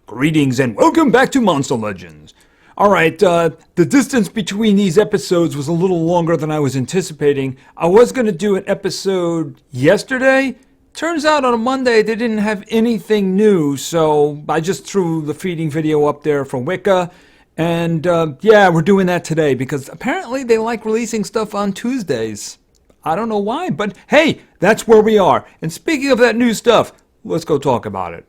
Greetings and welcome back to Monster Legends. Alright, the distance between these episodes was a little longer than I was anticipating. I was going to do an episode yesterday. Turns out on a Monday they didn't have anything new, so I just threw the feeding video up there for Wicca. And yeah, we're doing that today because apparently they like releasing stuff on Tuesdays. I don't know why, but hey, that's where we are. And speaking of that new stuff, let's go talk about it.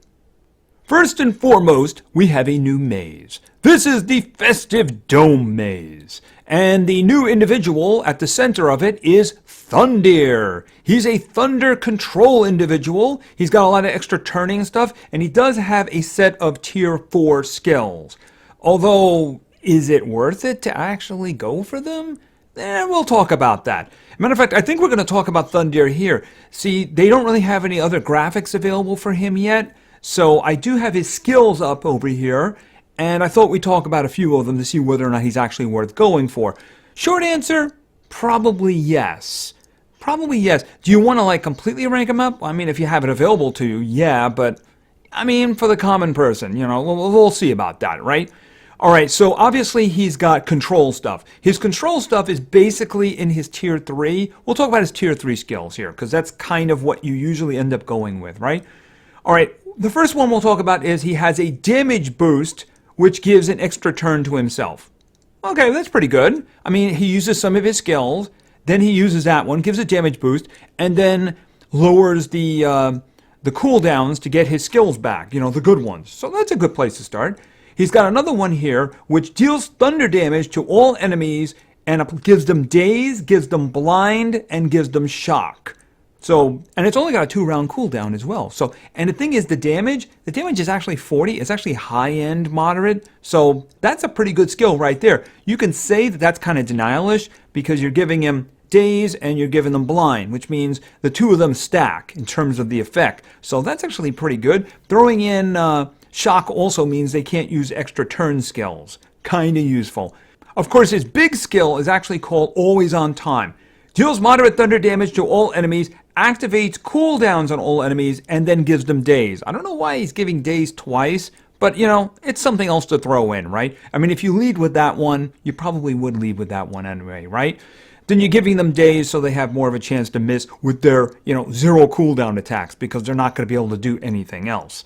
First and foremost, we have a new maze. This is the Festive Dome Maze. And the new individual at the center of it is Thunder. He's a thunder control individual. He's got a lot of extra turning stuff, and he does have a set of tier 4 skills. Although, is it worth it to actually go for them? We'll talk about that. Matter of fact, I think we're going to talk about Thunder here. See, they don't really have any other graphics available for him yet. So I do have his skills up over here, and I thought we'd talk about a few of them to see whether or not he's actually worth going for. Short answer, probably yes. Probably yes. Do you want to like completely rank him up? I mean, if you have it available to you, yeah, but I mean, for the common person, you know, we'll see about that, right? All right, so obviously he's got control stuff. His control stuff is basically in his tier 3. We'll talk about his tier 3 skills here, because that's kind of what you usually end up going with, right? All right. The first one we'll talk about is he has a damage boost, which gives an extra turn to himself. Okay, that's pretty good. I mean, he uses some of his skills, then he uses that one, gives a damage boost, and then lowers the cooldowns to get his skills back, you know, the good ones. So that's a good place to start. He's got another one here, which deals thunder damage to all enemies, and gives them daze, gives them blind, and gives them shock. So, and it's only got a 2-round cooldown as well. So, and the thing is, the damage is actually 40. It's actually high-end moderate. So that's a pretty good skill right there. You can say that that's kind of denialish because you're giving him daze and you're giving them blind, which means the two of them stack in terms of the effect. So that's actually pretty good. Throwing in shock also means they can't use extra turn skills. Kind of useful. Of course, his big skill is actually called Always on Time. Deals moderate thunder damage to all enemies, activates cooldowns on all enemies, and then gives them daze. I don't know why he's giving daze twice, but you know, it's something else to throw in, right? I mean, if you lead with that one, you probably would lead with that one anyway, right? Then you're giving them daze so they have more of a chance to miss with their, you know, 0 cooldown attacks because they're not going to be able to do anything else.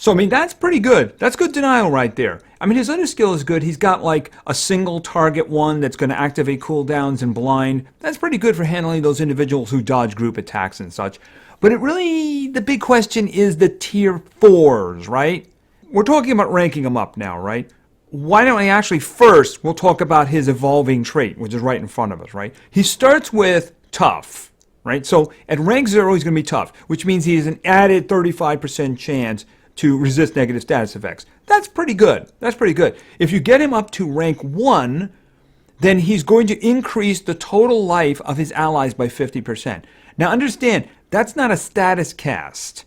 So, I mean, that's pretty good. That's good denial right there. I mean, his other skill is good. He's got like a single target one that's going to activate cooldowns and blind. That's pretty good for handling those individuals who dodge group attacks and such. But it really, the big question is the tier 4s, right? We're talking about ranking them up now, right? Why don't I actually first, we'll talk about his evolving trait, which is right in front of us, right? He starts with tough, right? So at rank 0, he's going to be tough, which means he has an added 35% chance to resist negative status effects. That's pretty good. That's pretty good. If you get him up to rank 1, then he's going to increase the total life of his allies by 50%. Now understand, that's not a status cast.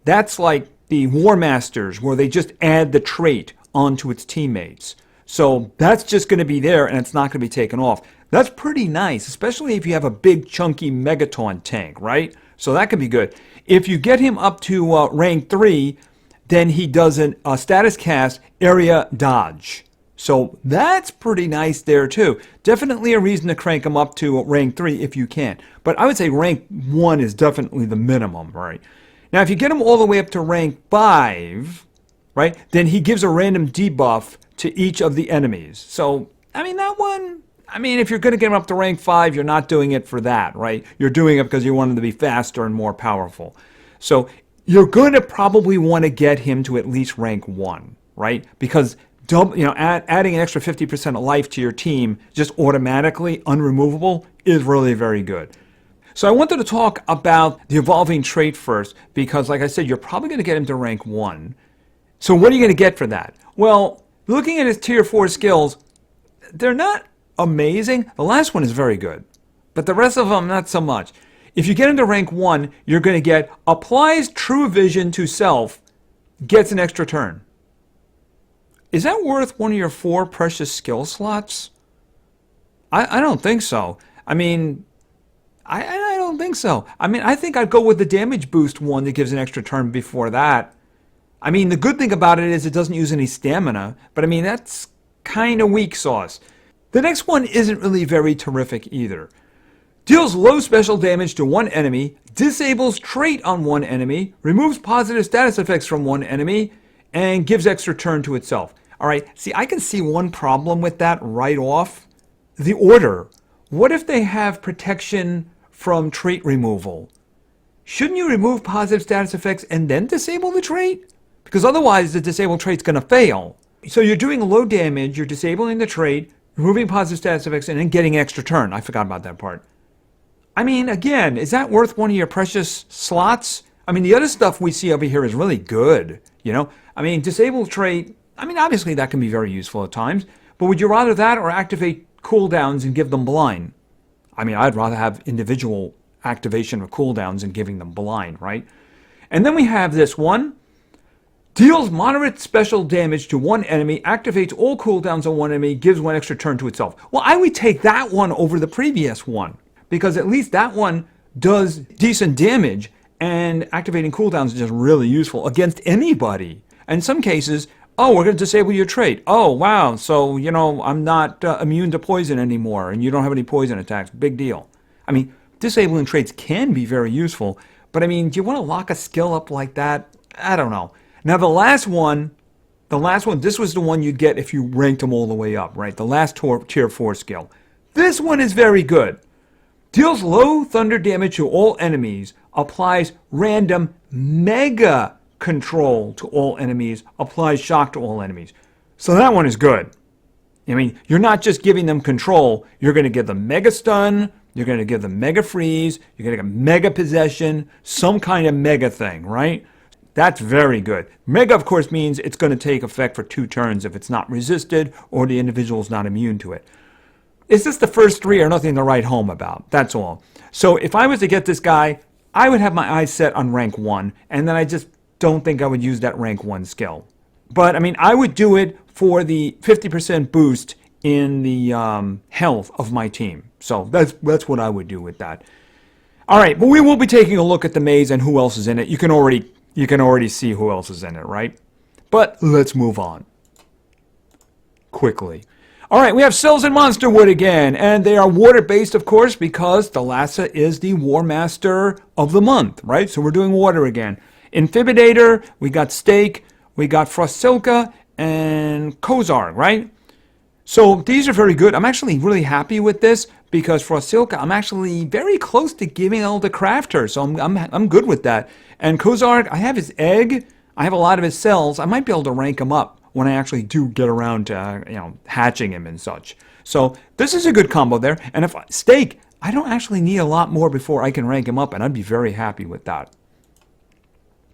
That's like the War Masters, where they just add the trait onto its teammates. So that's just going to be there, and it's not going to be taken off. That's pretty nice, especially if you have a big, chunky Megaton tank, right? So that could be good. If you get him up to rank 3, then he does a status cast area dodge. So that's pretty nice there too. Definitely a reason to crank him up to rank 3 if you can. But I would say rank 1 is definitely the minimum, right? Now if you get him all the way up to rank 5, right, then he gives a random debuff to each of the enemies. So, I mean, that one, I mean, if you're going to get him up to rank 5, you're not doing it for that, right? You're doing it because you want him to be faster and more powerful. So you're going to probably want to get him to at least rank 1, right? Because adding an extra 50% of life to your team just automatically, unremovable, is really very good. So I wanted to talk about the evolving trait first because, like I said, you're probably going to get him to rank 1. So what are you going to get for that? Well, looking at his tier 4 skills, they're not amazing. The last one is very good, but the rest of them, not so much. If you get into rank 1, you're going to get applies true vision to self, gets an extra turn. Is that worth one of your 4 precious skill slots? I don't think so. I mean, I don't think so. I mean, I think I'd go with the damage boost one that gives an extra turn before that. I mean, the good thing about it is it doesn't use any stamina, but I mean, that's kind of weak sauce. The next one isn't really very terrific either. Deals low special damage to one enemy, disables trait on one enemy, removes positive status effects from one enemy, and gives extra turn to itself. All right, see, I can see one problem with that right off. The order. What if they have protection from trait removal? Shouldn't you remove positive status effects and then disable the trait? Because otherwise the disabled trait's going to fail. So you're doing low damage, you're disabling the trait, removing positive status effects, and then getting extra turn. I forgot about that part. I mean, again, is that worth one of your precious slots? I mean, the other stuff we see over here is really good, you know? I mean, disable trait, I mean, obviously that can be very useful at times, but would you rather that or activate cooldowns and give them blind? I mean, I'd rather have individual activation of cooldowns and giving them blind, right? And then we have this one. Deals moderate special damage to one enemy, activates all cooldowns on one enemy, gives one extra turn to itself. Well, I would take that one over the previous one, because at least that one does decent damage, and activating cooldowns is just really useful against anybody. In some cases, oh, we're going to disable your trait. Oh, wow, so, you know, I'm not immune to poison anymore, and you don't have any poison attacks. Big deal. I mean, disabling traits can be very useful, but I mean, do you want to lock a skill up like that? I don't know. Now, the last one, this was the one you'd get if you ranked them all the way up, right? The last tier 4 skill. This one is very good. Deals low thunder damage to all enemies, applies random mega control to all enemies, applies shock to all enemies. So that one is good. I mean, you're not just giving them control, you're going to give them mega stun, you're going to give them mega freeze, you're going to get mega possession, some kind of mega thing, right? That's very good. Mega, of course, means it's going to take effect for 2 turns if it's not resisted or the individual is not immune to it. It's just the first 3 are nothing to write home about. That's all. So if I was to get this guy, I would have my eyes set on rank 1, and then I just don't think I would use that rank 1 skill. But, I mean, I would do it for the 50% boost in the health of my team. So that's what I would do with that. All right, but we will be taking a look at the maze and who else is in it. You can already see who else is in it, right? But let's move on quickly. All right, we have Cells in Monsterwood again, and they are water-based, of course, because Thalassa is the War Master of the month, right? So we're doing water again. Infibidator, we got Stake, we got Frostilka, and Kozarg, right? So these are very good. I'm actually really happy with this because Frostilka, I'm actually very close to giving out the crafter, so I'm good with that. And Kozarg, I have his egg, I have a lot of his cells. I might be able to rank him up when I actually do get around to hatching him and such. So this is a good combo there. And if Stake, I don't actually need a lot more before I can rank him up, and I'd be very happy with that.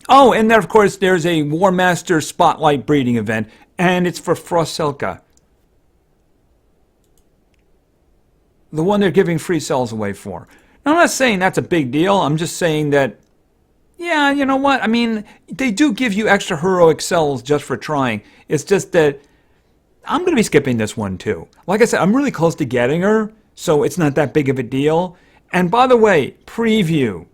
Oh, and then of course there's a War Master Spotlight breeding event, and it's for Frostilka. The one they're giving free cells away for. Now, I'm not saying that's a big deal. I'm just saying that, yeah, you know what? I mean, they do give you extra heroic cells just for trying. It's just that I'm going to be skipping this one too. Like I said, I'm really close to getting her, so it's not that big of a deal. And by the way, preview.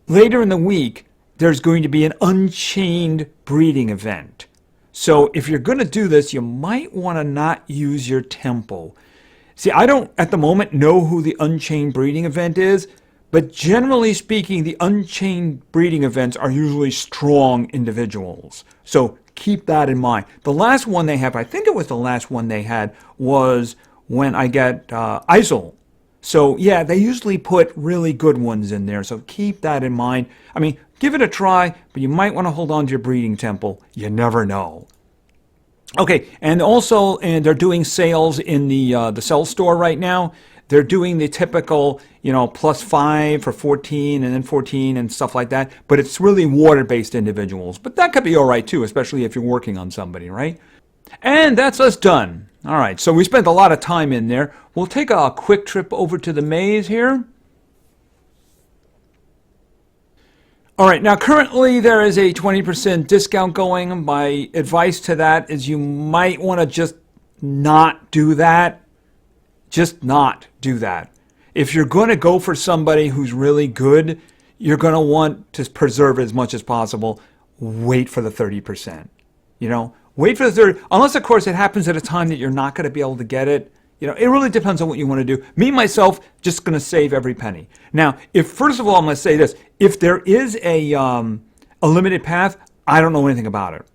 Later in the week, there's going to be an Unchained breeding event. So if you're going to do this, you might want to not use your temple. See, I don't, at the moment, know who the Unchained breeding event is, but generally speaking, the Unchained breeding events are usually strong individuals. So keep that in mind. The last one they have, I think it was the last one they had, was when I get Isol. So yeah, they usually put really good ones in there, so keep that in mind. I mean, give it a try, but you might want to hold on to your breeding temple. You never know. Okay, and also, they're doing sales in the cell store right now. They're doing the typical, +5 for 14 and then 14 and stuff like that. But it's really water-based individuals. But that could be all right, too, especially if you're working on somebody, right? And that's us done. All right, so we spent a lot of time in there. We'll take a quick trip over to the maze here. All right, now currently there is a 20% discount going. My advice to that is you might want to just not do that. Just not do that. If you're going to go for somebody who's really good, you're going to want to preserve as much as possible. wait for the 30%. Wait for the 30, unless of course it happens at a time that you're not going to be able to get it. It really depends on what you want to do. Me, myself, just going to save every penny. Now, first of all, I'm going to say this. If there is a limited path, I don't know anything about it.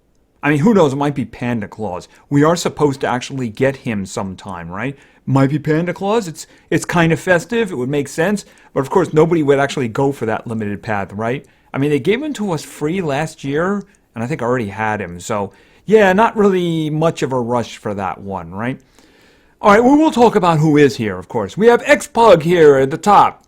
I mean, who knows? It might be Panda Claus. We are supposed to actually get him sometime, right? Might be Panda Claus. It's kind of festive. It would make sense. But of course, nobody would actually go for that limited path, right? I mean, they gave him to us free last year, and I think I already had him. So, yeah, not really much of a rush for that one, right? All right, we will talk about who is here, of course. We have X-Pug here at the top.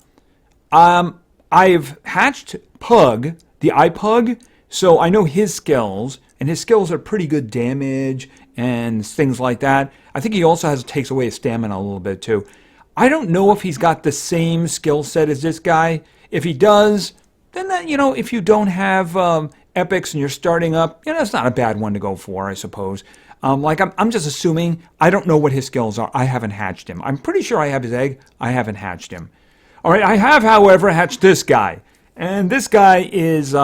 I've hatched Pug, the iPug, so I know his skills, and his skills are pretty good damage and things like that. I think he also takes away his stamina a little bit too. I don't know if he's got the same skill set as this guy. If he does, then that, if you don't have epics and you're starting up, it's not a bad one to go for, I suppose. I'm just assuming. I don't know what his skills are. I haven't hatched him. I'm pretty sure I have his egg. I haven't hatched him. All right, I have, however, hatched this guy. And this guy is,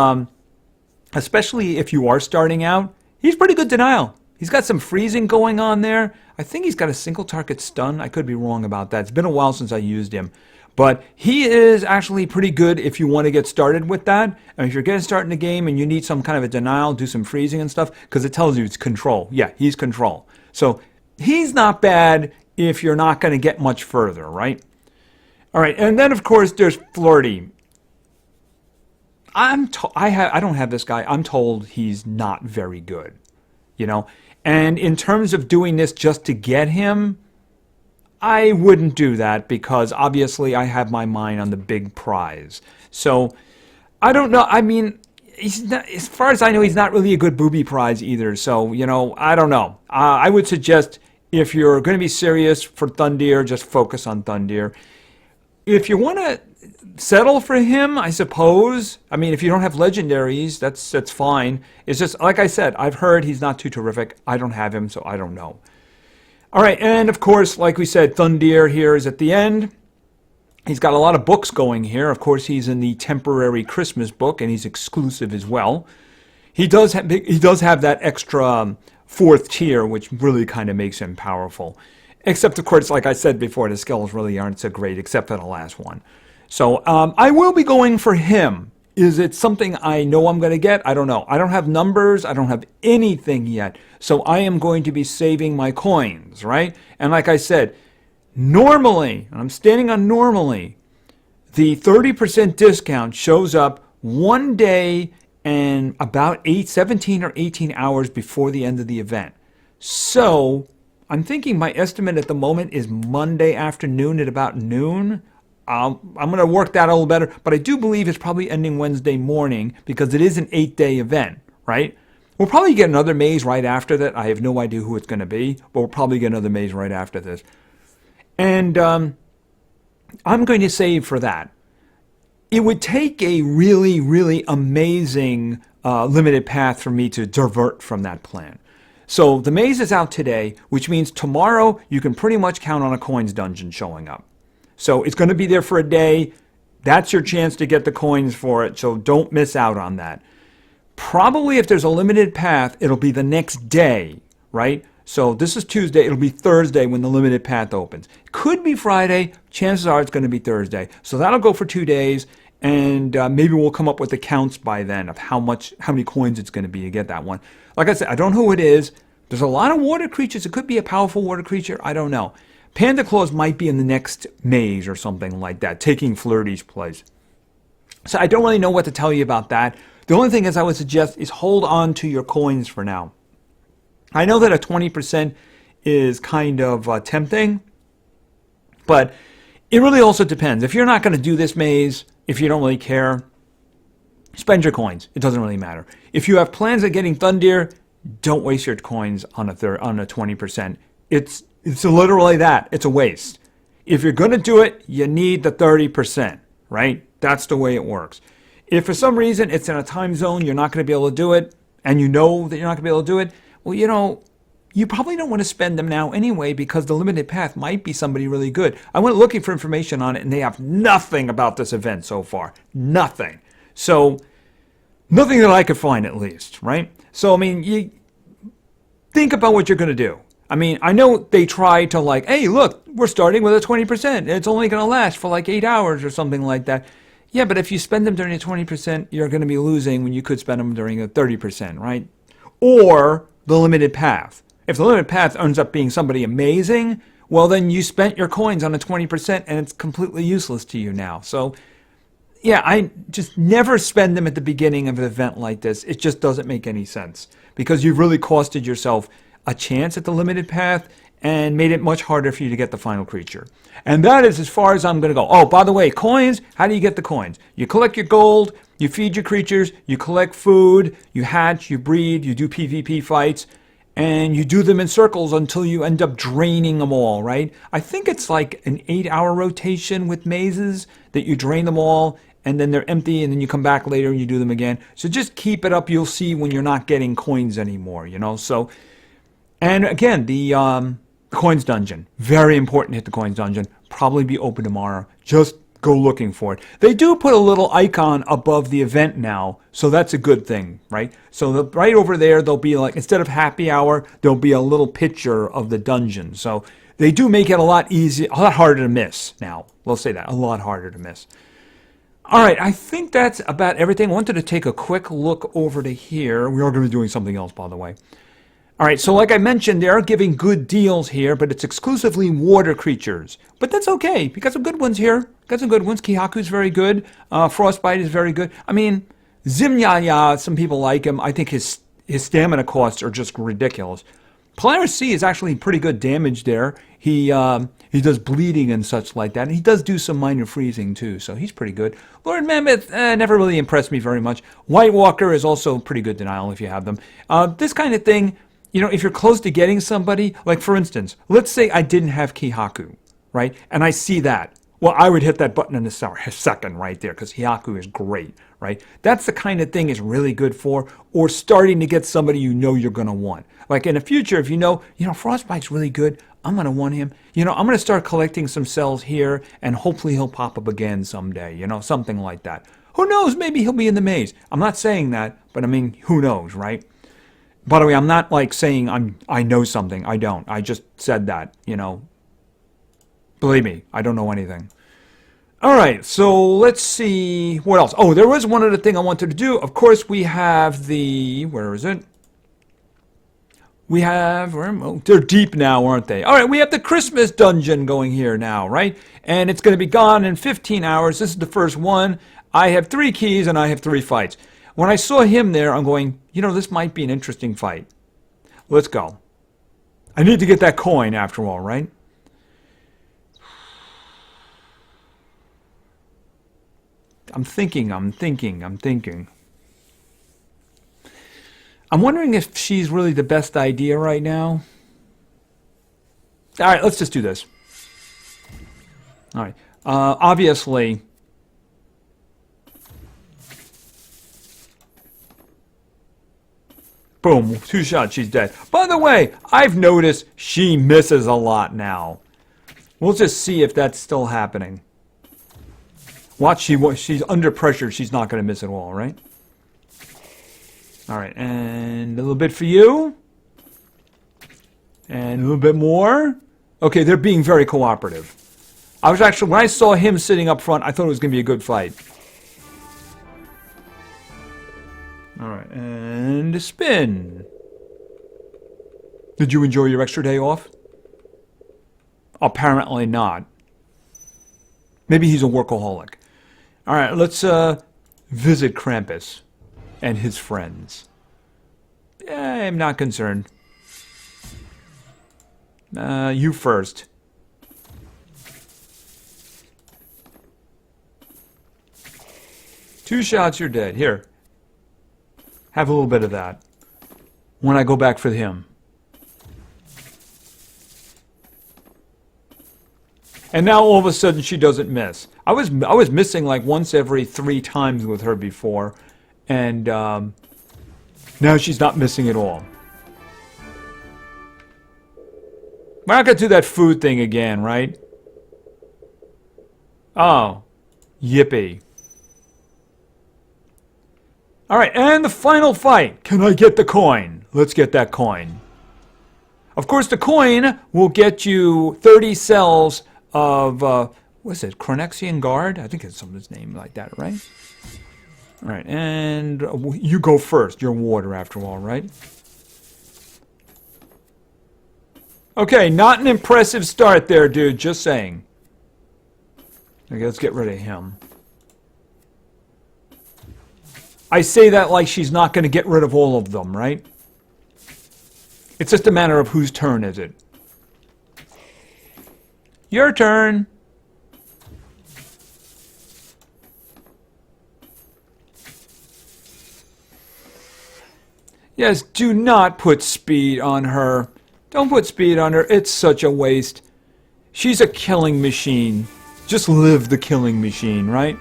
especially if you are starting out, he's pretty good denial. He's got some freezing going on there. I think he's got a single target stun. I could be wrong about that. It's been a while since I used him. But he is actually pretty good if you want to get started with that. And if you're getting started in the game and you need some kind of a denial, do some freezing and stuff, because it tells you it's control. Yeah, he's control. So he's not bad if you're not going to get much further, right? All right, and then of course there's Flirty. I don't have this guy. I'm told he's not very good, And in terms of doing this just to get him, I wouldn't do that because obviously I have my mind on the big prize. So I don't know. I mean, he's not, as far as I know, he's not really a good booby prize either. So, I don't know. I would suggest if you're going to be serious for Thundeer, just focus on Thundeer. If you want to settle for him, I suppose. I mean, if you don't have legendaries, that's fine. It's just, like I said, I've heard he's not too terrific. I don't have him, so I don't know. All right, and of course, like we said, Thundeer here is at the end. He's got a lot of books going here. Of course, he's in the temporary Christmas book, and he's exclusive as well. He does have that extra fourth tier, which really kind of makes him powerful. Except, of course, like I said before, the skills really aren't so great, except for the last one. So I will be going for him. Is it something I know I'm going to get? I don't know. I don't have numbers. I don't have anything yet. So I am going to be saving my coins, right? And like I said, normally, and I'm standing on normally, the 30% discount shows up one day and about 17 or 18 hours before the end of the event. So I'm thinking my estimate at the moment is Monday afternoon at about noon. I'm going to work that a little better, but I do believe it's probably ending Wednesday morning because it is an 8-day event, right? We'll probably get another maze right after that. I have no idea who it's going to be, but we'll probably get another maze right after this. And I'm going to save for that. It would take a really, really amazing limited path for me to divert from that plan. So the maze is out today, which means tomorrow you can pretty much count on a coins dungeon showing up. So it's going to be there for a day. That's your chance to get the coins for it, so don't miss out on that. Probably if there's a limited path, it'll be the next day, right? So this is Tuesday. It'll be Thursday when the limited path opens. Could be Friday. Chances are it's going to be Thursday. So that'll go for 2 days, and maybe we'll come up with the counts by then of how many coins it's going to be to get that one. Like I said, I don't know who it is. There's a lot of water creatures. It could be a powerful water creature. I don't know. Panda Claus might be in the next maze or something like that, taking Flirty's place. So I don't really know what to tell you about that. The only thing is I would suggest is hold on to your coins for now. I know that a 20% is kind of tempting, but it really also depends. If you're not going to do this maze, if you don't really care, spend your coins. It doesn't really matter. If you have plans of getting Thundeer, don't waste your coins on a 20%. It's literally that. It's a waste. If you're going to do it, you need the 30%, right? That's the way it works. If for some reason it's in a time zone, you're not going to be able to do it, and you know that you're not going to be able to do it, well, you probably don't want to spend them now anyway because the limited path might be somebody really good. I went looking for information on it, and they have nothing about this event so far. Nothing. So Nothing that I could find, at least, right? So, I mean, you think about what you're going to do. I mean, I know they try to like, hey, look, we're starting with a 20%. It's only going to last for like 8 hours or something like that. Yeah, but if you spend them during a 20%, you're going to be losing when you could spend them during a 30%, right? Or the limited path. If the limited path ends up being somebody amazing, well, then you spent your coins on a 20% and it's completely useless to you now. So, yeah, I just never spend them at the beginning of an event like this. It just doesn't make any sense because you've really costed yourself a chance at the limited path and made it much harder for you to get the final creature. And that is as far as I'm going to go. Oh, by the way, coins, how do you get the coins? You collect your gold, you feed your creatures, you collect food, you hatch, you breed, you do PvP fights, and you do them in circles until you end up draining them all, right? I think it's like an 8-hour rotation with mazes that you drain them all and then they're empty and then you come back later and you do them again. So just keep it up. You'll see when you're not getting coins anymore, you know? So, and again, the coins dungeon, very important to hit the coins dungeon. Probably be open tomorrow. Just go looking for it. They do put a little icon above the event now, so that's a good thing, right? So right over there, there'll be like, instead of happy hour, there'll be a little picture of the dungeon. So they do make it a lot easier, a lot harder to miss now. We'll say that, a lot harder to miss. All right, I think that's about everything. I wanted to take a quick look over to here. We are going to be doing something else, by the way. All right, so like I mentioned, they are giving good deals here, but it's exclusively water creatures. But that's okay. We got some good ones here. Got some good ones. Kihaku's very good. Frostbite is very good. I mean, Zimnyanya, some people like him. I think his stamina costs are just ridiculous. Polaris C is actually pretty good damage there. He does bleeding and such like that. And he does do some minor freezing too, so he's pretty good. Lord Mammoth never really impressed me very much. White Walker is also pretty good denial if you have them. This kind of thing, you know, if you're close to getting somebody, like for instance, let's say I didn't have Kihaku, right? And I see that. Well, I would hit that button in a second right there because Kihaku is great, right? That's the kind of thing it's really good for, or starting to get somebody you know you're going to want. Like in the future, if you know, Frostbite's really good, I'm going to want him. I'm going to start collecting some cells here, and hopefully he'll pop up again someday, something like that. Who knows? Maybe he'll be in the maze. I'm not saying that, but I mean, who knows, right? By the way, I'm not like saying I know something. I don't. I just said that, Believe me, I don't know anything. All right, so let's see what else. Oh, there was one other thing I wanted to do. Of course, we have where is it? We have, they're deep now, aren't they? All right, we have the Christmas dungeon going here now, right? And it's going to be gone in 15 hours. This is the first one. I have 3 keys and I have 3 fights. When I saw him there, I'm going, this might be an interesting fight. Let's go. I need to get that coin after all, right? I'm thinking. I'm wondering if she's really the best idea right now. All right, let's just do this. All right. Obviously, boom, 2 shots, she's dead. By the way, I've noticed she misses a lot now. We'll just see if that's still happening. Watch, she's under pressure. She's not going to miss at all, right? All right, and a little bit for you. And a little bit more. Okay, they're being very cooperative. I was actually, when I saw him sitting up front, I thought it was going to be a good fight. All right, and a spin. Did you enjoy your extra day off? Apparently not. Maybe he's a workaholic. All right, let's visit Krampus and his friends. I'm not concerned. You first. Two shots, you're dead. Here. Have a little bit of that. When I go back for him. And now all of a sudden she doesn't miss. I was missing like once every 3 times with her before. And now she's not missing at all. We're not going to do that food thing again, right? Oh. Yippee. All right, and the final fight. Can I get the coin? Let's get that coin. Of course, the coin will get you 30 cells of, what's it, Chronexian Guard? I think it's something's name like that, right? All right, and you go first. You're water after all, right? Okay, not an impressive start there, dude. Just saying. Okay, let's get rid of him. I say that like she's not going to get rid of all of them, right? It's just a matter of whose turn is it. Your turn. Yes, do not put speed on her. Don't put speed on her. It's such a waste. She's a killing machine. Just live the killing machine, right?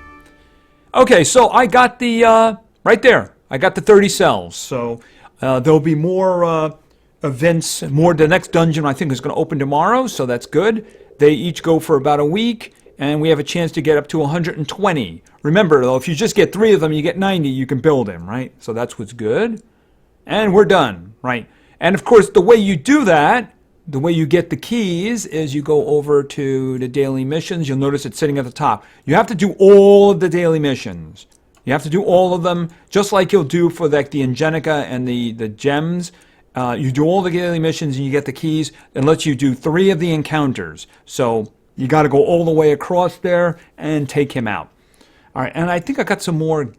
Okay, so I got the, right there. I got the 30 cells. So there'll be more events. The next dungeon I think is going to open tomorrow, so that's good. They each go for about a week, and we have a chance to get up to 120. Remember, though, if you just get 3 of them, you get 90. You can build them, right? So that's what's good. And we're done, right? And of course, the way you do that, the way you get the keys is you go over to the daily missions. You'll notice it's sitting at the top. You have to do all of the daily missions. You have to do all of them, just like you'll do for like the Ingenica and the gems. You do all the daily missions and you get the keys. It lets you do 3 of the encounters. So you got to go all the way across there and take him out. All right, and I think I got some more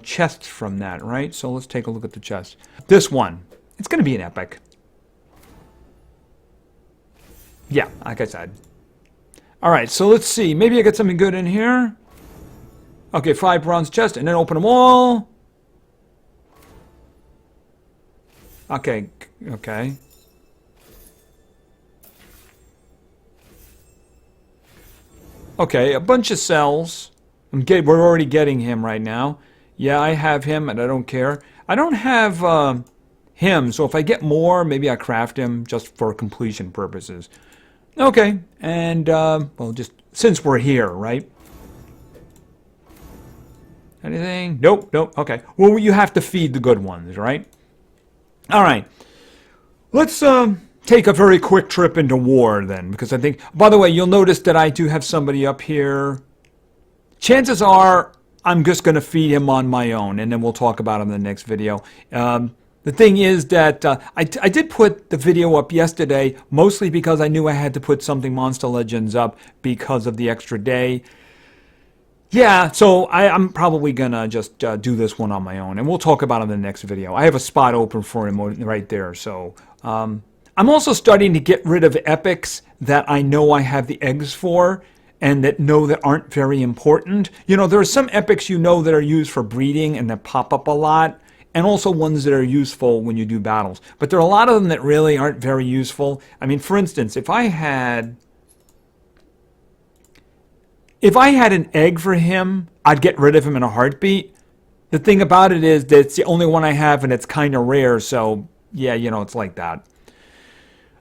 chests from that, right? So let's take a look at the chest. This one, it's going to be an epic. Yeah, like I said. All right, so let's see. Maybe I got something good in here. Okay, 5 bronze chests, and then open them all. Okay, okay. Okay, a bunch of cells. We're already getting him right now. Yeah, I have him, and I don't care. I don't have him, so if I get more, maybe I craft him just for completion purposes. Okay, and, well, just since we're here, right? Anything? Nope, nope, okay. Well, you have to feed the good ones, right? All right. Let's take a very quick trip into war, then, because I think... By the way, you'll notice that I do have somebody up here. Chances are I'm just going to feed him on my own, and then we'll talk about him in the next video. The thing is that I did put the video up yesterday, mostly because I knew I had to put something Monster Legends up because of the extra day. Yeah, so I'm probably going to just do this one on my own, and we'll talk about it in the next video. I have a spot open for him right there, so... I'm also starting to get rid of epics that I know I have the eggs for, and that aren't very important. You know, there are some epics you know that are used for breeding and that pop up a lot, and also ones that are useful when you do battles. But there are a lot of them that really aren't very useful. I mean, for instance, if I had an egg for him, I'd get rid of him in a heartbeat. The thing about it is that it's the only one I have, and it's kind of rare, so yeah, you know, it's like that.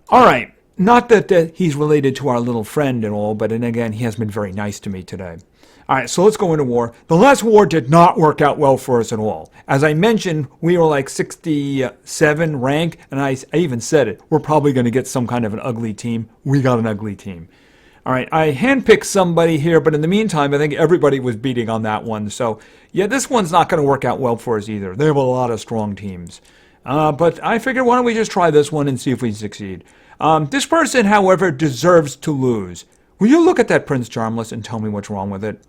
All right. Not that he's related to our little friend and all, but then again, he has been very nice to me today. All right, so let's go into war. The last war did not work out well for us at all. As I mentioned, we were like 67 rank, and I even said it. We're probably going to get some kind of an ugly team. We got an ugly team. All right, I handpicked somebody here, but in the meantime, I think everybody was beating on that one. So, yeah, this one's not going to work out well for us either. They have a lot of strong teams. But I figured, why don't we just try this one and see if we succeed. This person, however, deserves to lose. Will you look at that Prince Charmless and tell me what's wrong with it?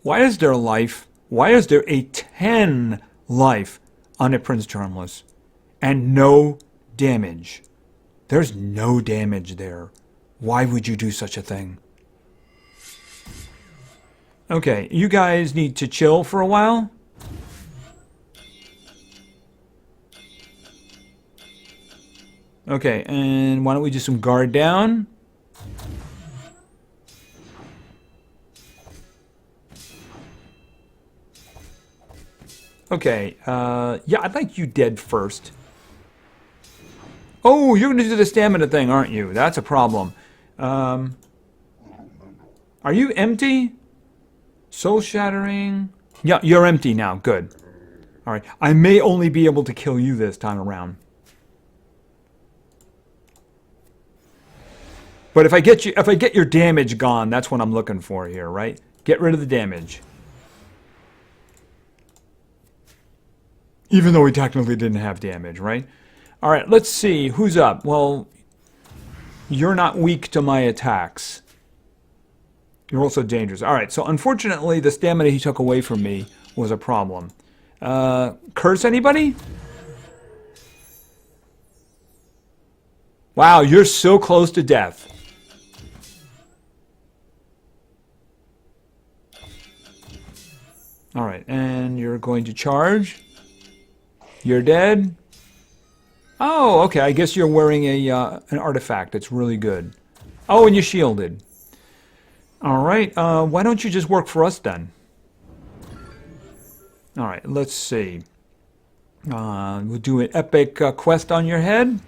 Why is there life? Why is there a 10 life on a Prince Charmless? And no damage. There's no damage there. Why would you do such a thing? Okay, you guys need to chill for a while. Okay, and why don't we do some guard down? Okay, yeah, I'd like you dead first. Oh, you're going to do the stamina thing, aren't you? That's a problem. Are you empty? Soul shattering. Yeah, you're empty now. Good. All right. I may only be able to kill you this time around. But if I get your damage gone, that's what I'm looking for here, right? Get rid of the damage. Even though we technically didn't have damage, right? All right, let's see. Who's up? Well, you're not weak to my attacks. You're also dangerous. All right, so unfortunately, the stamina he took away from me was a problem. Curse anybody? Wow, you're so close to death. All right, and you're going to charge. You're dead. Oh, okay. I guess you're wearing an artifact. That's really good. Oh, and you're shielded. All right. Why don't you just work for us then? All right. Let's see. We'll do an epic quest on your head,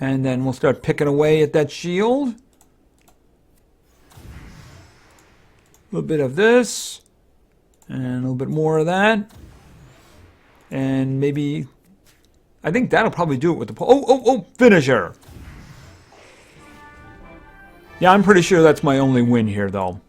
and then we'll start picking away at that shield. A little bit of this. And a little bit more of that. And maybe... I think that'll probably do it with the... Oh! Finisher! Yeah, I'm pretty sure that's my only win here, though.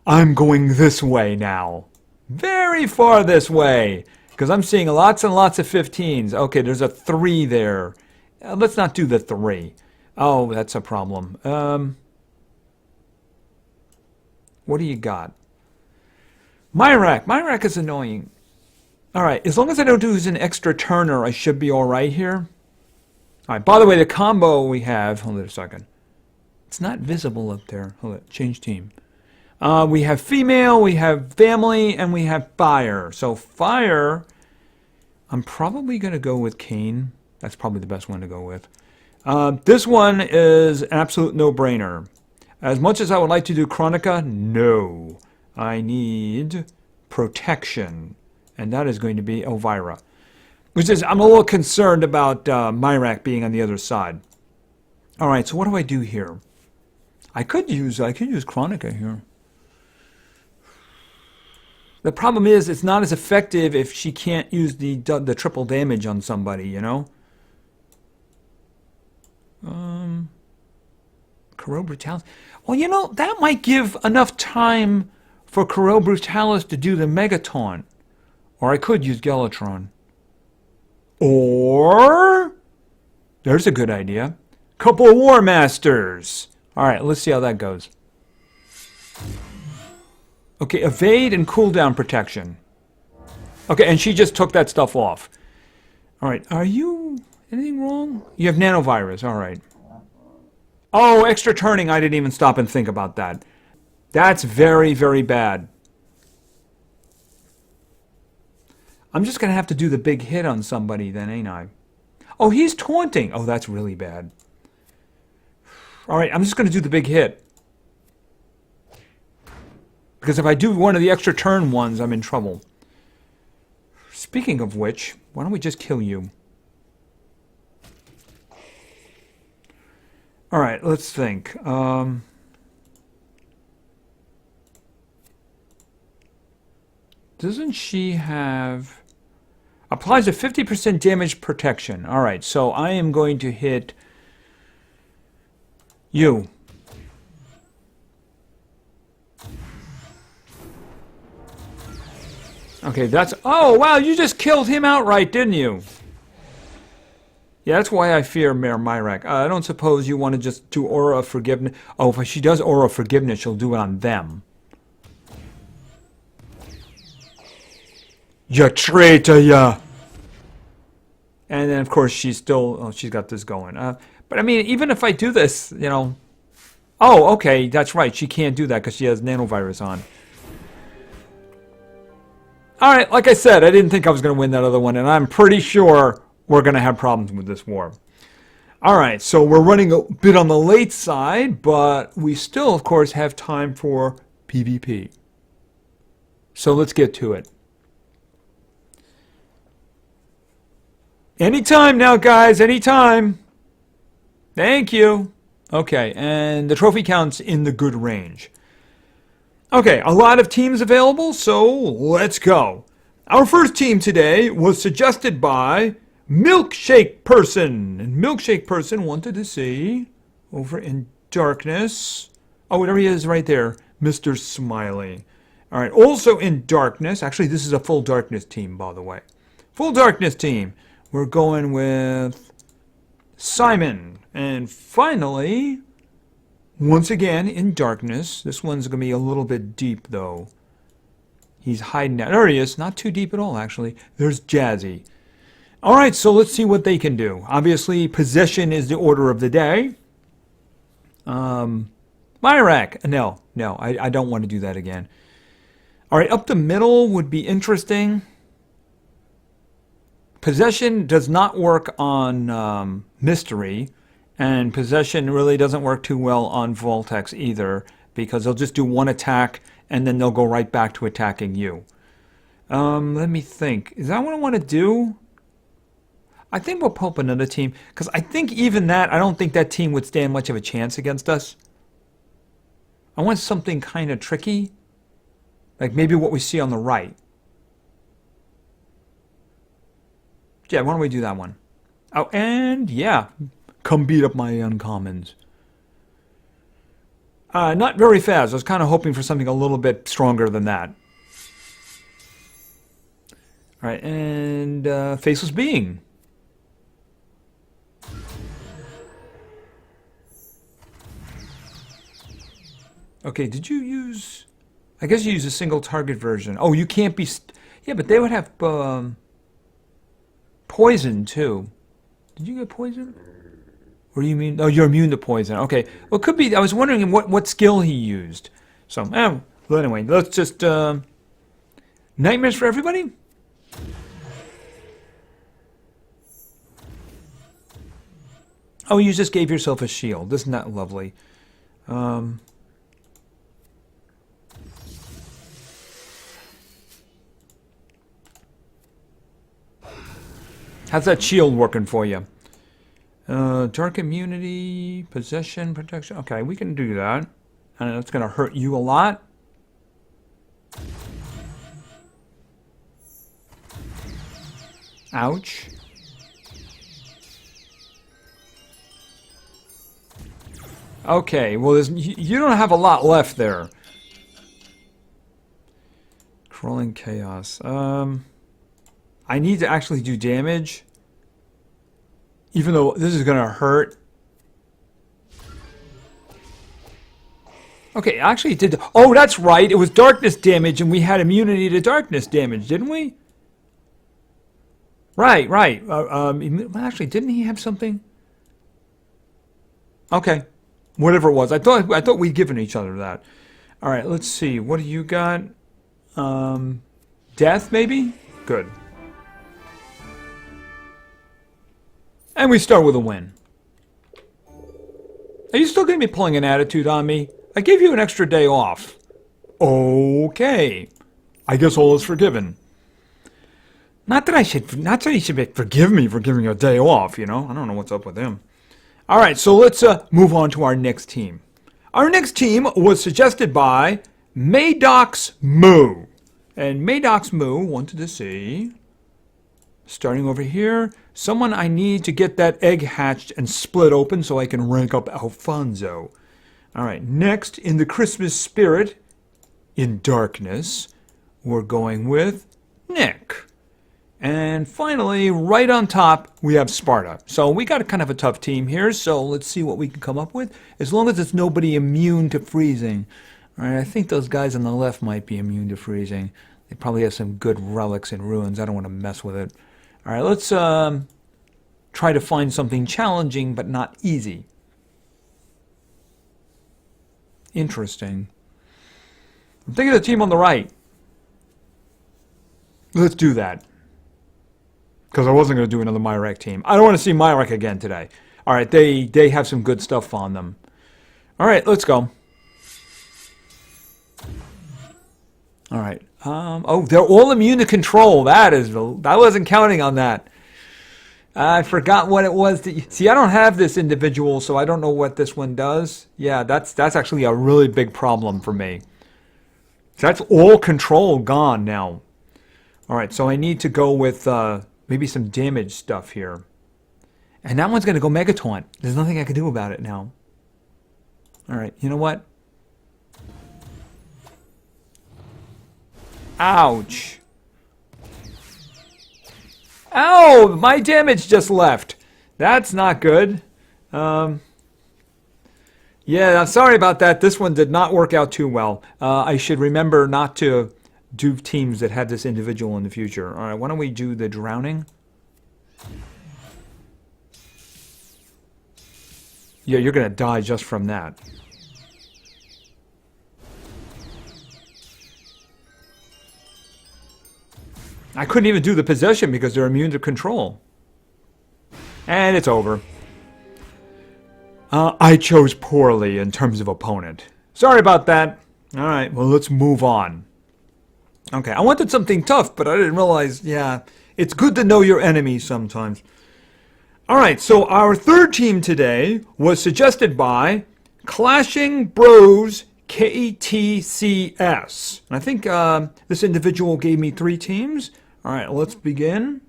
I'm going this way now. Very far this way. Because I'm seeing lots and lots of 15s. Okay, there's a 3 there. Let's not do the 3. Oh, that's a problem. What do you got? Myrak is annoying. Alright, as long as I don't use an extra turner, I should be alright here. Alright, by the way, the combo we have... Hold on a second. It's not visible up there. Hold on, change team. We have female, we have family, and we have fire. So fire, I'm probably going to go with Cain. That's probably the best one to go with. This one is an absolute no-brainer. As much as I would like to do Chronica, no. I need protection, and that is going to be Elvira. Which is, I'm a little concerned about Myrak being on the other side. All right, so what do I do here? I could use Chronica here. The problem is, it's not as effective if she can't use the triple damage on somebody, you know. Caro Brutalis. Well, you know, that might give enough time for Caro Brutalis to do the Megaton. Or I could use Gelatron. Or... There's a good idea. Couple of War Masters. Alright, let's see how that goes. Okay, evade and cooldown protection. Okay, and she just took that stuff off. Alright, are you... anything wrong? You have nanovirus, alright. Oh, extra turning, I didn't even stop and think about that. That's very, very bad. I'm just going to have to do the big hit on somebody then, ain't I? Oh, he's taunting. Oh, that's really bad. Alright, I'm just going to do the big hit. Because if I do one of the extra turn ones, I'm in trouble. Speaking of which, why don't we just kill you? Alright, let's think. Doesn't she have... Applies a 50% damage protection. Alright, so I am going to hit... you. Okay, that's... Oh, wow, you just killed him outright, didn't you? Yeah, that's why I fear Mayor Myrak. I don't suppose you want to just do Aura of Forgiveness. Oh, if she does Aura of Forgiveness, she'll do it on them. You traitor, ya! And then, of course, she's still... Oh, she's got this going. But, I mean, even if I do this, you know... Oh, okay, that's right. She can't do that because she has nanovirus on. Alright, like I said, I didn't think I was going to win that other one, and I'm pretty sure we're going to have problems with this war. Alright, so we're running a bit on the late side, but we still, of course, have time for PvP. So let's get to it. Anytime now, guys, anytime. Thank you. Okay, and the trophy count's in the good range. Okay, a lot of teams available, so let's go. Our first team today was suggested by Milkshake Person. And Milkshake Person wanted to see, over in darkness, oh, there he is right there, Mr. Smiley. All right, also in darkness, actually this is a full darkness team, by the way. Full darkness team, we're going with Simon. And finally, once again in darkness, this one's going to be a little bit deep though. He's hiding out. There he is, not too deep at all actually. There's Jazzy. All right, so let's see what they can do. Obviously, possession is the order of the day. Myrak, no, I don't want to do that again. All right, up the middle would be interesting. Possession does not work on mystery, and possession really doesn't work too well on Voltex either, because they'll just do one attack and then they'll go right back to attacking you. Let me think. Is that what I want to do? I think we'll pull up another team, because I think even that, I don't think that team would stand much of a chance against us. I want something kind of tricky, like maybe what we see on the right. Yeah, why don't we do that one? Oh, and yeah, come beat up my uncommons. Not very fast. I was kind of hoping for something a little bit stronger than that. All right, and Faceless Being. Okay, did you use... I guess you use a single target version. Oh, you can't be... Yeah, but they would have poison, too. Did you get poison? Or do you mean... Oh, you're immune to poison. Okay. Well, it could be... I was wondering what skill he used. So, well, anyway, let's just... Nightmares for everybody? Oh, you just gave yourself a shield. Isn't that lovely? How's that shield working for you? Dark immunity, possession, protection. Okay, we can do that. And it's going to hurt you a lot. Ouch. Okay, well, you don't have a lot left there. Crawling chaos. I need to actually do damage. Even though this is going to hurt. Okay, actually it did... Oh, that's right. It was darkness damage and we had immunity to darkness damage, didn't we? Right. Actually, didn't he have something? Okay. Whatever it was. I thought we'd given each other that. All right, let's see. What do you got? Death, maybe? Good. And we start with a win. Are you still going to be pulling an attitude on me? I gave you an extra day off. Okay. I guess all is forgiven. Not that he should forgive me for giving a day off, you know? I don't know what's up with him. All right, so let's move on to our next team. Our next team was suggested by Maddox Moo. And Maddox Moo wanted to see, starting over here, someone I need to get that egg hatched and split open so I can rank up Alfonso. All right, next, in the Christmas spirit, in darkness, we're going with Nick. And finally, right on top, we have Sparta. So we got a kind of a tough team here, so let's see what we can come up with. As long as it's nobody immune to freezing. All right, I think those guys on the left might be immune to freezing. They probably have some good relics and ruins. I don't want to mess with it. All right, let's try to find something challenging but not easy. Interesting. I'm thinking of the team on the right. Let's do that. Because I wasn't going to do another Myrak team. I don't want to see Myrak again today. All right, they have some good stuff on them. All right, let's go. All right. Oh, they're all immune to control. I wasn't counting on that. I forgot what it was. See, I don't have this individual, so I don't know what this one does. Yeah, that's actually a really big problem for me. So that's all control gone now. All right, so I need to go with maybe some damage stuff here. And that one's going to go Mega Taunt. There's nothing I can do about it now. All right, you know what? Ouch. Ow! My damage just left. That's not good. Yeah, I'm sorry about that. This one did not work out too well. I should remember not to do teams that have this individual in the future. All right, why don't we do the drowning? Yeah, you're going to die just from that. I couldn't even do the possession because they're immune to control. And it's over. I chose poorly in terms of opponent. Sorry about that. All right, well, let's move on. Okay, I wanted something tough, but I didn't realize, yeah, it's good to know your enemies sometimes. All right, so our third team today was suggested by Clashing Bros KTCS. And I think this individual gave me 3 teams. All right, let's begin.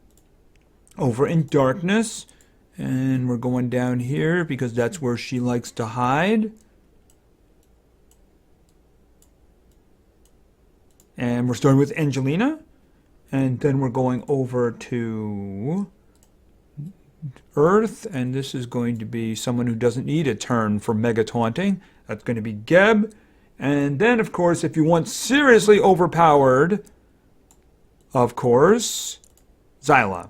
Over in darkness. And we're going down here because that's where she likes to hide. And we're starting with Angelina. And then we're going over to Earth. And this is going to be someone who doesn't need a turn for Mega Taunting. That's going to be Geb. And then, of course, if you want seriously overpowered, of course, Zyla.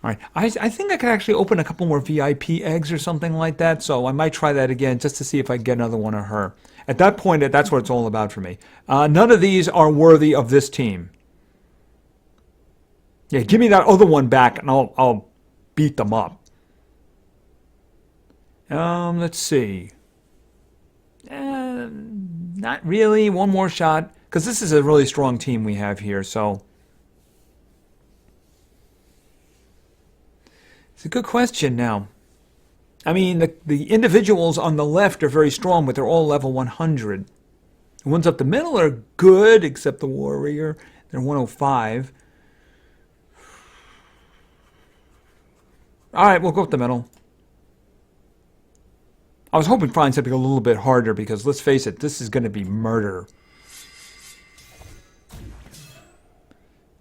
All right, I think I could actually open a couple more VIP eggs or something like that, so I might try that again just to see if I get another one of her. At that point, that's what it's all about for me. None of these are worthy of this team. Yeah, give me that other one back, and I'll beat them up. Let's see. Not really. One more shot, because this is a really strong team we have here, so... It's a good question now. I mean, the individuals on the left are very strong, but they're all level 100. The ones up the middle are good, except the warrior. They're 105. All right, we'll go with the middle. I was hoping to find something a little bit harder because, let's face it, this is going to be murder.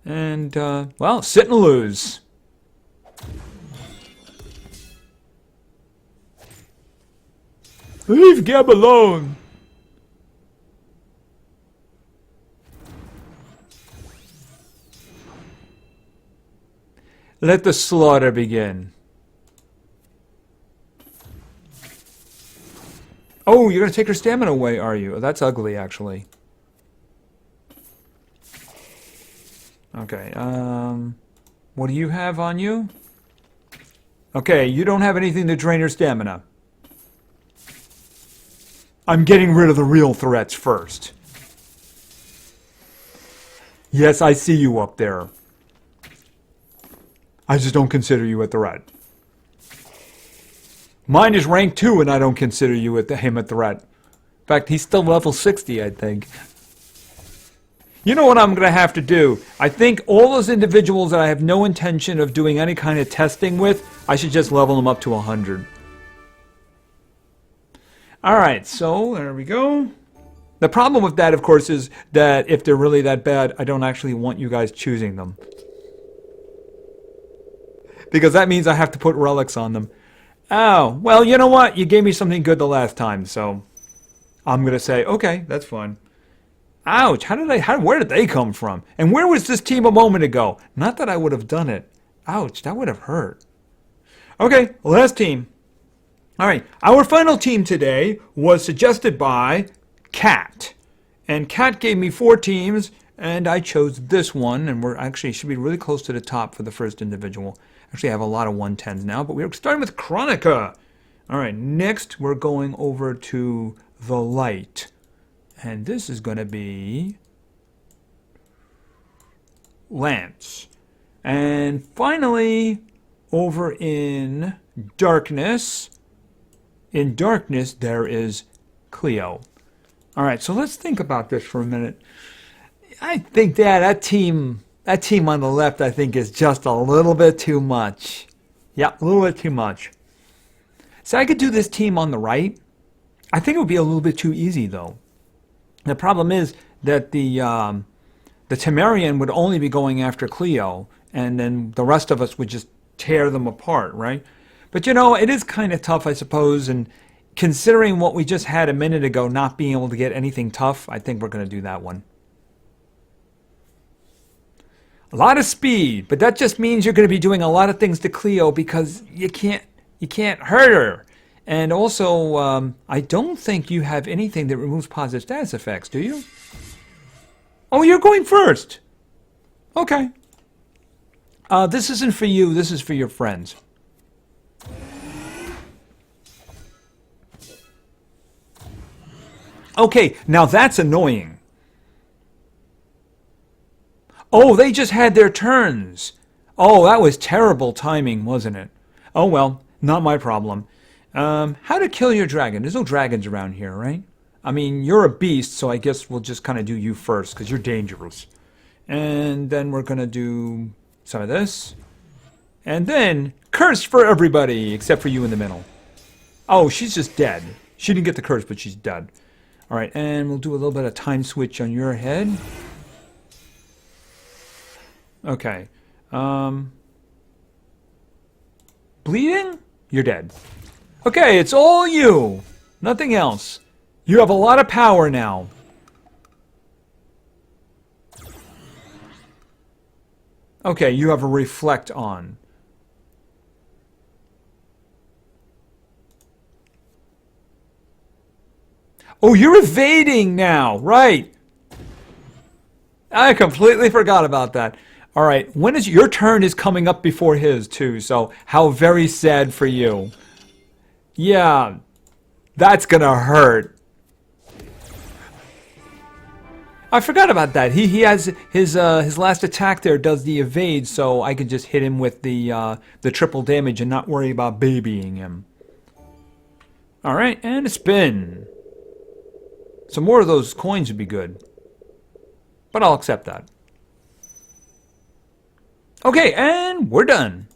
And, well, sit and lose. Leave Geb alone. Let the slaughter begin. Oh, you're going to take her stamina away, are you? That's ugly, actually. Okay, what do you have on you? Okay, you don't have anything to drain her stamina. I'm getting rid of the real threats first. Yes, I see you up there. I just don't consider you a threat. Mine is rank 2 and I don't consider him a threat. In fact, he's still level 60, I think. You know what I'm going to have to do? I think all those individuals that I have no intention of doing any kind of testing with, I should just level them up to 100. Alright, so there we go. The problem with that, of course, is that if they're really that bad, I don't actually want you guys choosing them. Because that means I have to put relics on them. Oh, well, you know what? You gave me something good the last time, so I'm going to say, okay, that's fine. Ouch, where did they come from? And where was this team a moment ago? Not that I would have done it. Ouch, that would have hurt. Okay, last team. All right, our final team today was suggested by Kat. And Kat gave me 4 teams, and I chose this one. And we're actually should be really close to the top for the first individual. Actually, I have a lot of 110s now, but we're starting with Chronica. All right, next we're going over to the light. And this is going to be Lance. And finally, over in darkness, there is Cleo. All right, so let's think about this for a minute. I think that team on the left, I think, is just a little bit too much. Yeah, a little bit too much. So I could do this team on the right. I think it would be a little bit too easy, though. The problem is that the Temerian would only be going after Cleo, and then the rest of us would just tear them apart, right? But it is kind of tough, I suppose, and considering what we just had a minute ago, not being able to get anything tough, I think we're going to do that one. A lot of speed, but that just means you're going to be doing a lot of things to Cleo because you can't hurt her. And also, I don't think you have anything that removes positive status effects, do you? Oh, you're going first. Okay. This isn't for you. This is for your friends. Okay, now that's annoying. Oh, they just had their turns. Oh, that was terrible timing, wasn't it? Oh, well, not my problem. How to kill your dragon? There's no dragons around here, right? I mean, you're a beast, so I guess we'll just kind of do you first, because you're dangerous. And then we're going to do some of this. And then, curse for everybody, except for you in the middle. Oh, she's just dead. She didn't get the curse, but she's dead. All right, and we'll do a little bit of time switch on your head. Okay. Bleeding? You're dead. Okay, it's all you. Nothing else. You have a lot of power now. Okay, you have a reflect on. Oh, you're evading now. Right. I completely forgot about that. All right, when is your turn is coming up before his too, so how very sad for you. Yeah, that's gonna hurt. I forgot about that. He has his last attack there does the evade, so I can just hit him with the triple damage and not worry about babying him. All right, and a spin. Some more of those coins would be good, but I'll accept that. Okay, and we're done.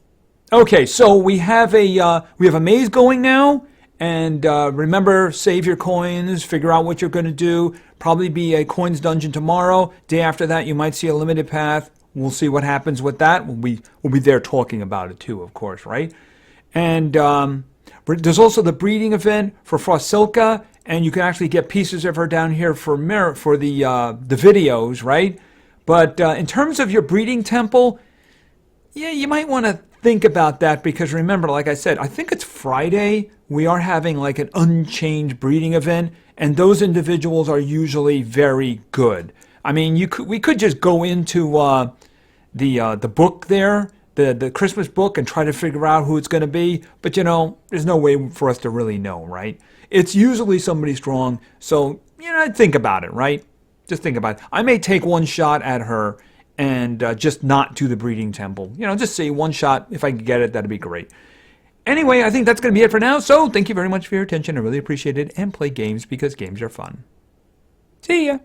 Okay, so we have a maze going now, and remember, save your coins, figure out what you're going to do. Probably be a coins dungeon tomorrow. Day after that, you might see a limited path. We'll see what happens with that. We'll be there talking about it too, of course, right? And there's also the breeding event for Frostilka, and you can actually get pieces of her down here for the videos, right? But in terms of your breeding temple, yeah, you might want to think about that because remember, like I said, I think it's Friday. We are having like an unchanged breeding event, and those individuals are usually very good. I mean, we could just go into the book there, the Christmas book, and try to figure out who it's going to be. But there's no way for us to really know, right? It's usually somebody strong, so think about it, right? Just think about it. I may take one shot at her and just not do the breeding temple. Just say one shot. If I can get it, that'd be great. Anyway, I think that's going to be it for now. So thank you very much for your attention. I really appreciate it. And play games because games are fun. See ya.